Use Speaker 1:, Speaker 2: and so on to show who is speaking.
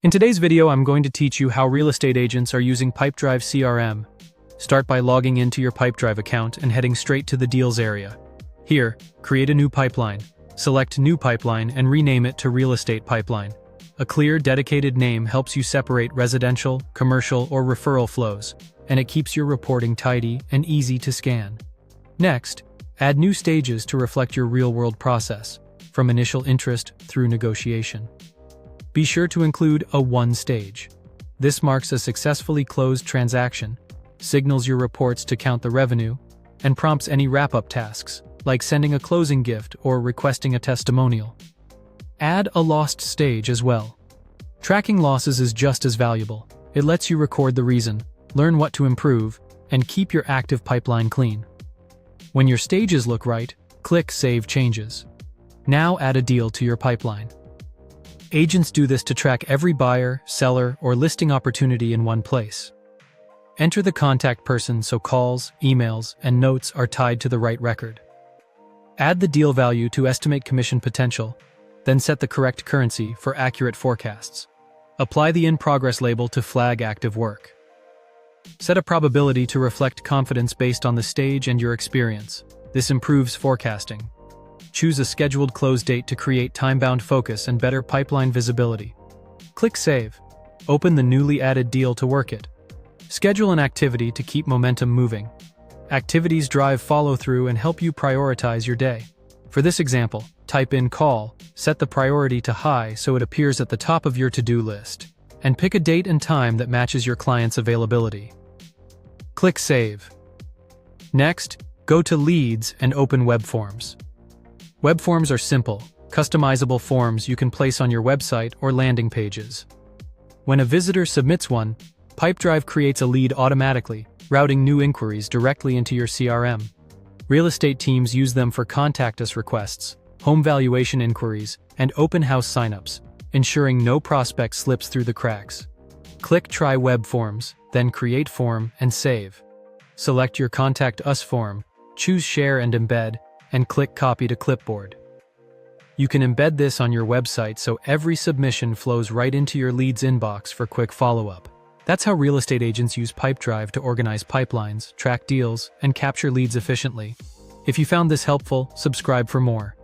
Speaker 1: In today's video, I'm going to teach you how real estate agents are using Pipedrive CRM. Start by logging into your Pipedrive account and heading straight to the Deals area. Here, create a new pipeline. Select New Pipeline and rename it to Real Estate Pipeline. A clear, dedicated name helps you separate residential, commercial, or referral flows, and it keeps your reporting tidy and easy to scan. Next, add new stages to reflect your real-world process, from initial interest through negotiation. Be sure to include a 1 stage. This marks a successfully closed transaction, signals your reports to count the revenue, and prompts any wrap-up tasks, like sending a closing gift or requesting a testimonial. Add a lost stage as well. Tracking losses is just as valuable. It lets you record the reason, learn what to improve, and keep your active pipeline clean. When your stages look right, click Save Changes. Now add a deal to your pipeline. Agents do this to track every buyer, seller, or listing opportunity in one place. Enter the contact person so calls, emails, and notes are tied to the right record. Add the deal value to estimate commission potential, then set the correct currency for accurate forecasts. Apply the in-progress label to flag active work. Set a probability to reflect confidence based on the stage and your experience. This improves forecasting. Choose a scheduled close date to create time-bound focus and better pipeline visibility. Click Save. Open the newly added deal to work it. Schedule an activity to keep momentum moving. Activities drive follow-through and help you prioritize your day. For this example, type in call, set the priority to high so it appears at the top of your to-do list, and pick a date and time that matches your client's availability. Click Save. Next, go to Leads and open Web Forms. Web forms are simple, customizable forms you can place on your website or landing pages. When a visitor submits one, Pipedrive creates a lead automatically, routing new inquiries directly into your CRM. Real estate teams use them for contact us requests, home valuation inquiries, and open house signups, ensuring no prospect slips through the cracks. Click Try Web Forms, then Create Form and Save. Select your Contact Us form, choose Share and Embed, and click Copy to Clipboard. You can embed this on your website so every submission flows right into your leads inbox for quick follow-up. That's how real estate agents use Pipedrive to organize pipelines, track deals, and capture leads efficiently. If you found this helpful, subscribe for more.